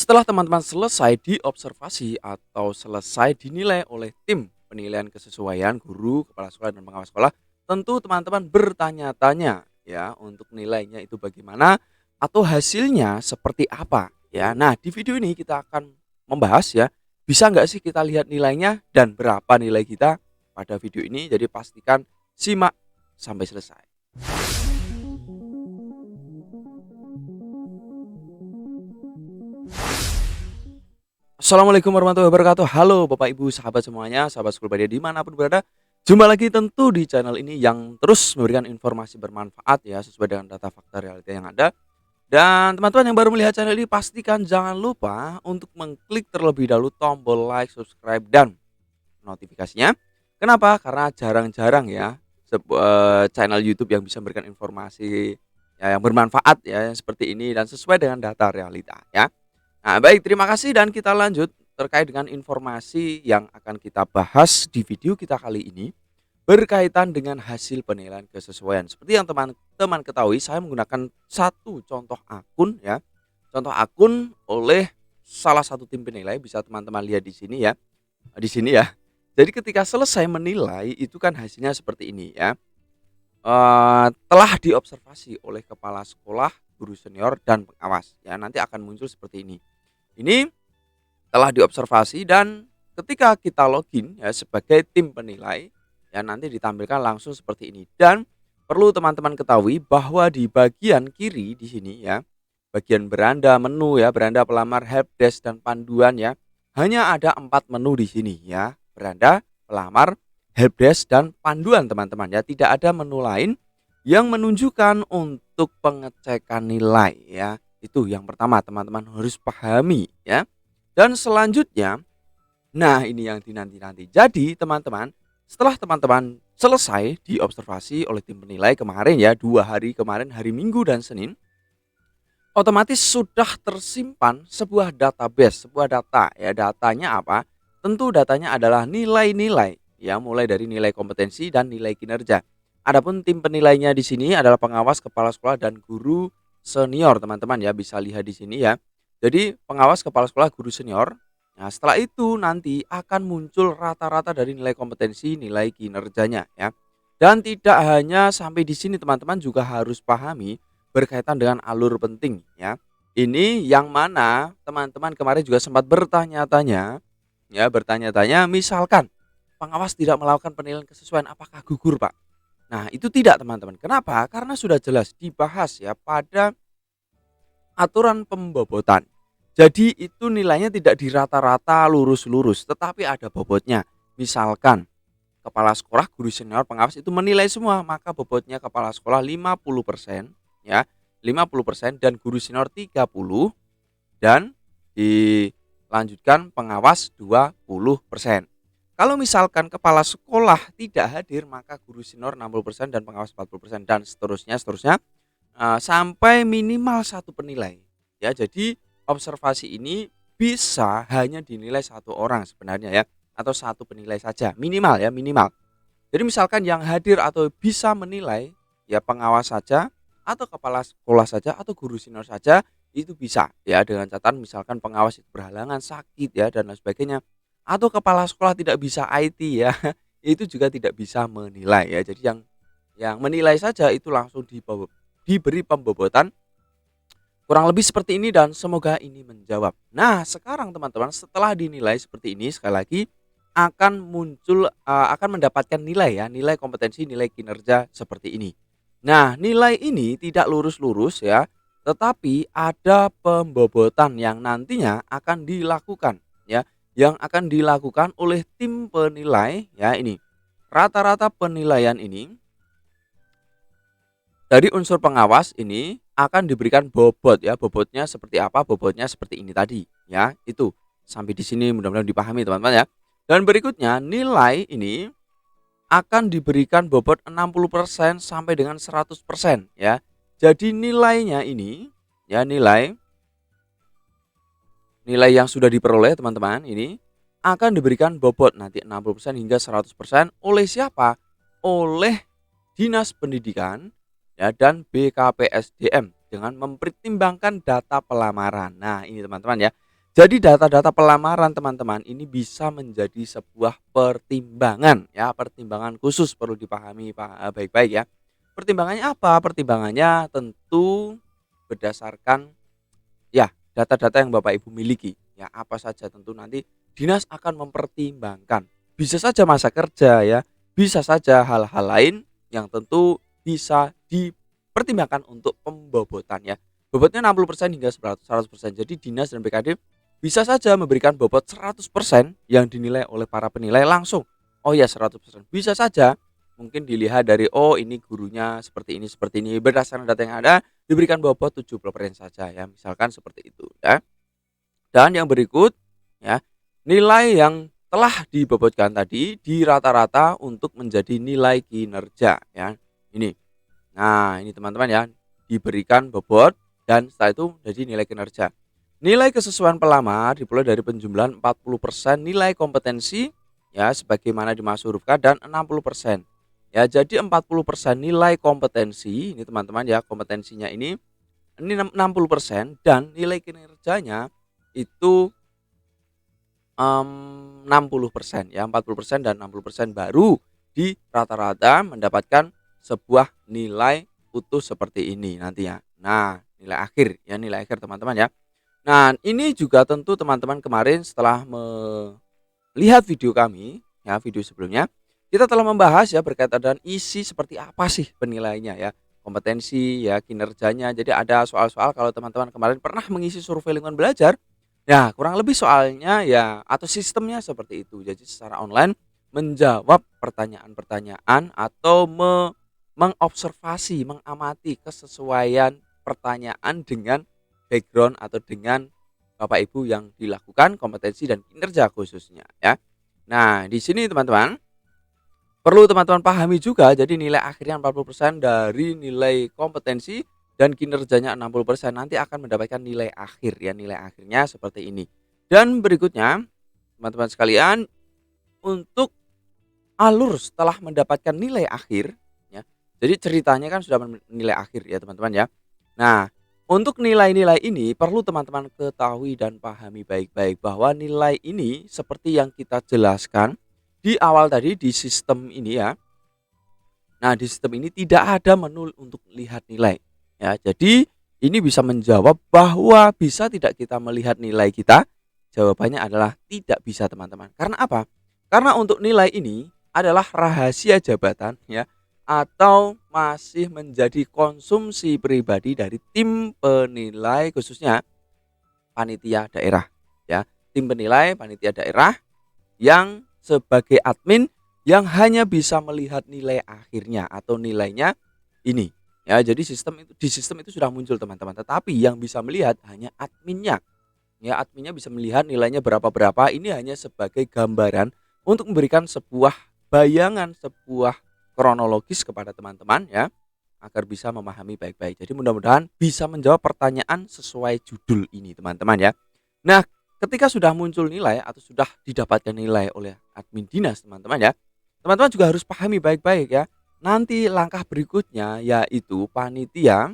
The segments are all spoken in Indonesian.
Setelah teman-teman selesai diobservasi atau selesai dinilai oleh tim penilaian kesesuaian guru, kepala sekolah, dan pengawas sekolah, tentu teman-teman bertanya-tanya ya untuk nilainya itu bagaimana atau hasilnya seperti apa ya. Nah, di video ini kita akan membahas ya, bisa nggak sih kita lihat nilainya dan berapa nilai kita pada video ini. Jadi pastikan simak sampai selesai. Assalamualaikum warahmatullahi wabarakatuh. Halo Bapak Ibu sahabat semuanya, sahabat Schoolpedia dimanapun berada. Jumpa lagi tentu di channel ini yang terus memberikan informasi bermanfaat ya sesuai dengan data fakta realita yang ada. Dan teman-teman yang baru melihat channel ini pastikan jangan lupa untuk mengklik terlebih dahulu tombol like, subscribe, dan notifikasinya. Kenapa? Karena jarang-jarang ya channel YouTube yang bisa memberikan informasi ya, yang bermanfaat ya seperti ini dan sesuai dengan data realita ya. Nah, baik, terima kasih dan kita lanjut terkait dengan informasi yang akan kita bahas di video kita kali ini berkaitan dengan hasil penilaian kesesuaian. Seperti yang teman-teman ketahui, saya menggunakan satu contoh akun ya. Contoh akun oleh salah satu tim penilai, bisa teman-teman lihat di sini ya. Di sini ya. Jadi ketika selesai menilai itu kan hasilnya seperti ini ya. Telah diobservasi oleh kepala sekolah, guru senior, dan pengawas ya. Nanti akan muncul seperti ini. Ini telah diobservasi dan ketika kita login ya sebagai tim penilai ya nanti ditampilkan langsung seperti ini. Dan perlu teman-teman ketahui bahwa di bagian kiri di sini ya, bagian beranda menu ya, beranda pelamar, helpdesk, dan panduan ya, hanya ada 4 menu di sini ya. Beranda, pelamar, helpdesk, dan panduan teman-teman ya. Tidak ada menu lain yang menunjukkan untuk pengecekan nilai ya. Itu yang pertama teman-teman harus pahami ya. Dan selanjutnya, nah ini yang dinanti-nanti. Jadi teman-teman, setelah teman-teman selesai diobservasi oleh tim penilai kemarin ya, 2 hari kemarin, hari Minggu dan Senin, otomatis sudah tersimpan sebuah database, sebuah data ya. Datanya apa? Tentu datanya adalah nilai-nilai ya, mulai dari nilai kompetensi dan nilai kinerja. Adapun tim penilainya di sini adalah pengawas, kepala sekolah, dan guru senior teman-teman ya, bisa lihat di sini ya. Jadi pengawas, kepala sekolah, guru senior. Nah, setelah itu nanti akan muncul rata-rata dari nilai kompetensi, nilai kinerjanya ya. Dan tidak hanya sampai di sini teman-teman juga harus pahami berkaitan dengan alur penting ya. Ini yang mana teman-teman kemarin juga sempat bertanya-tanya ya, bertanya-tanya misalkan pengawas tidak melakukan penilaian kesesuaian apakah gugur, Pak? Nah, itu tidak teman-teman. Kenapa? Karena sudah jelas dibahas ya pada aturan pembobotan. Jadi itu nilainya tidak di rata-rata lurus-lurus, tetapi ada bobotnya. Misalkan kepala sekolah, guru senior, pengawas itu menilai semua, maka bobotnya kepala sekolah 50% ya, 50% dan guru senior 30 dan dilanjutkan pengawas 20%. Kalau misalkan kepala sekolah tidak hadir, maka guru senior 60% dan pengawas 40% dan seterusnya sampai minimal satu penilai. Ya, jadi observasi ini bisa hanya dinilai satu orang sebenarnya ya, atau satu penilai saja minimal ya, minimal. Jadi misalkan yang hadir atau bisa menilai ya pengawas saja atau kepala sekolah saja atau guru senior saja itu bisa ya, dengan catatan misalkan pengawas itu berhalangan, sakit ya, dan lain sebagainya, atau kepala sekolah tidak bisa IT ya, itu juga tidak bisa menilai ya. Jadi yang menilai saja itu langsung diberi pembobotan. Kurang lebih seperti ini dan semoga ini menjawab. Nah, sekarang teman-teman setelah dinilai seperti ini sekali lagi akan muncul akan mendapatkan nilai ya, nilai kompetensi, nilai kinerja seperti ini. Nah, nilai ini tidak lurus-lurus ya, tetapi ada pembobotan yang nantinya akan dilakukan ya, yang akan dilakukan oleh tim penilai ya ini. Rata-rata penilaian ini dari unsur pengawas ini akan diberikan bobot ya, bobotnya seperti apa? Bobotnya seperti ini tadi ya. Itu sampai di sini mudah-mudahan dipahami teman-teman ya. Dan berikutnya nilai ini akan diberikan bobot 60% sampai dengan 100% ya. Jadi nilainya ini ya, nilai yang sudah diperoleh teman-teman ini akan diberikan bobot nanti 60% hingga 100% oleh siapa? Oleh Dinas Pendidikan ya dan BKPSDM dengan mempertimbangkan data pelamaran. Nah, ini teman-teman ya. Jadi data-data pelamaran teman-teman ini bisa menjadi sebuah pertimbangan ya, pertimbangan khusus perlu dipahami baik-baik ya. Pertimbangannya apa? Pertimbangannya tentu berdasarkan ya data-data yang Bapak Ibu miliki. Ya, apa saja tentu nanti dinas akan mempertimbangkan. Bisa saja masa kerja ya, bisa saja hal-hal lain yang tentu bisa dipertimbangkan untuk pembobotan ya. Bobotnya 60% hingga 100%. Jadi dinas dan BKD bisa saja memberikan bobot 100% yang dinilai oleh para penilai langsung. Oh ya 100%. Bisa saja mungkin dilihat dari oh ini gurunya seperti ini berdasarkan data yang ada diberikan bobot 70% saja ya. Misalkan seperti itu ya. Dan yang berikut ya, nilai yang telah dibobotkan tadi di rata-rata untuk menjadi nilai kinerja ya. Ini. Nah, ini teman-teman ya, diberikan bobot dan setelah itu jadi nilai kinerja. Nilai kesesuaian pelamar dimulai dari penjumlahan 40% nilai kompetensi ya sebagaimana dimaksud huruf K dan 60%. Ya, jadi 40% nilai kompetensi ini teman-teman ya, kompetensinya ini 60% dan nilai kinerjanya itu 60% ya, 40% dan 60% baru di rata-rata mendapatkan sebuah nilai utuh seperti ini nantinya. Nah, nilai akhir teman-teman ya. Nah, ini juga tentu teman-teman kemarin setelah melihat video kami, ya video sebelumnya, kita telah membahas ya berkaitan dengan isi seperti apa sih penilaiannya ya, kompetensi ya, kinerjanya. Jadi ada soal-soal kalau teman-teman kemarin pernah mengisi survei lingkungan belajar, ya kurang lebih soalnya ya atau sistemnya seperti itu. Jadi secara online menjawab pertanyaan-pertanyaan atau mengobservasi, mengamati kesesuaian pertanyaan dengan background atau dengan Bapak Ibu yang dilakukan kompetensi dan kinerja khususnya ya. Nah, di sini teman-teman perlu teman-teman pahami juga jadi nilai akhirnya 40% dari nilai kompetensi dan kinerjanya 60% nanti akan mendapatkan nilai akhir ya, nilai akhirnya seperti ini. Dan berikutnya teman-teman sekalian untuk alur setelah mendapatkan nilai akhir ya. Jadi ceritanya kan sudah nilai akhir ya teman-teman ya. Nah, untuk nilai-nilai ini perlu teman-teman ketahui dan pahami baik-baik bahwa nilai ini seperti yang kita jelaskan di awal tadi di sistem ini ya. Nah, di sistem ini tidak ada menu untuk lihat nilai ya. Jadi ini bisa menjawab bahwa bisa tidak kita melihat nilai kita? Jawabannya adalah tidak bisa teman-teman. Karena apa? Karena untuk nilai ini adalah rahasia jabatan ya atau masih menjadi konsumsi pribadi dari tim penilai khususnya panitia daerah ya. Tim penilai panitia daerah yang sebagai admin yang hanya bisa melihat nilai akhirnya atau nilainya ini. Ya, jadi sistem itu sudah muncul teman-teman, tetapi yang bisa melihat hanya adminnya. Ya, adminnya bisa melihat nilainya berapa-berapa, ini hanya sebagai gambaran untuk memberikan sebuah bayangan, sebuah kronologis kepada teman-teman ya, agar bisa memahami baik-baik. Jadi mudah-mudahan bisa menjawab pertanyaan sesuai judul ini teman-teman ya. Nah, ketika sudah muncul nilai atau sudah didapatkan nilai oleh admin dinas teman-teman ya, teman-teman juga harus pahami baik-baik ya. Nanti langkah berikutnya yaitu panitia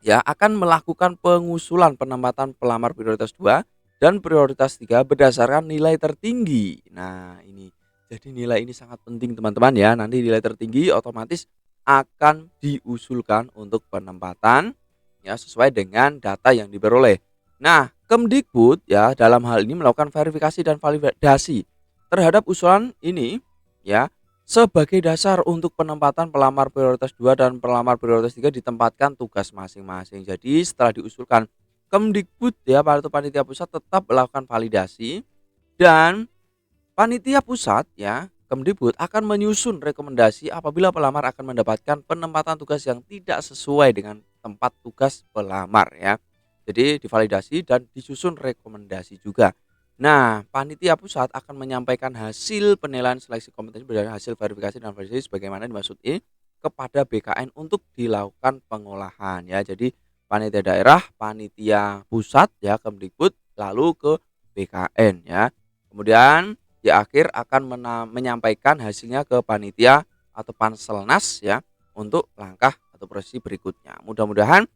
ya akan melakukan pengusulan penempatan pelamar prioritas 2 dan prioritas 3 berdasarkan nilai tertinggi. Nah, ini. Jadi nilai ini sangat penting teman-teman ya. Nanti nilai tertinggi otomatis akan diusulkan untuk penempatan ya sesuai dengan data yang diperoleh. Nah, Kemdikbud ya dalam hal ini melakukan verifikasi dan validasi terhadap usulan ini ya sebagai dasar untuk penempatan pelamar prioritas 2 dan pelamar prioritas 3 ditempatkan tugas masing-masing. Jadi setelah diusulkan Kemdikbud ya atau panitia pusat tetap melakukan validasi dan panitia pusat ya Kemdikbud akan menyusun rekomendasi apabila pelamar akan mendapatkan penempatan tugas yang tidak sesuai dengan tempat tugas pelamar ya. Jadi divalidasi dan disusun rekomendasi juga. Nah, panitia pusat akan menyampaikan hasil penilaian seleksi kompetensi berdasarkan hasil verifikasi dan validasi sebagaimana dimaksud ini kepada BKN untuk dilakukan pengolahan ya. Jadi panitia daerah, panitia pusat ya Kemdikbud lalu ke BKN ya. Kemudian di akhir akan menyampaikan hasilnya ke panitia atau Panselnas ya untuk langkah atau proses berikutnya. Mudah-mudahan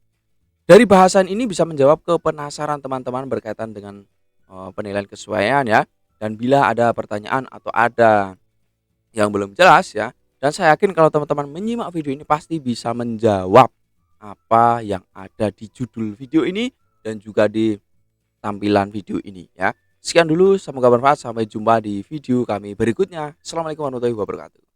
dari bahasan ini bisa menjawab kepenasaran teman-teman berkaitan dengan penilaian kesesuaian ya. Dan bila ada pertanyaan atau ada yang belum jelas ya, dan saya yakin kalau teman-teman menyimak video ini pasti bisa menjawab apa yang ada di judul video ini dan juga di tampilan video ini ya. Sekian dulu, semoga bermanfaat. Sampai jumpa di video kami berikutnya. Assalamualaikum warahmatullahi wabarakatuh.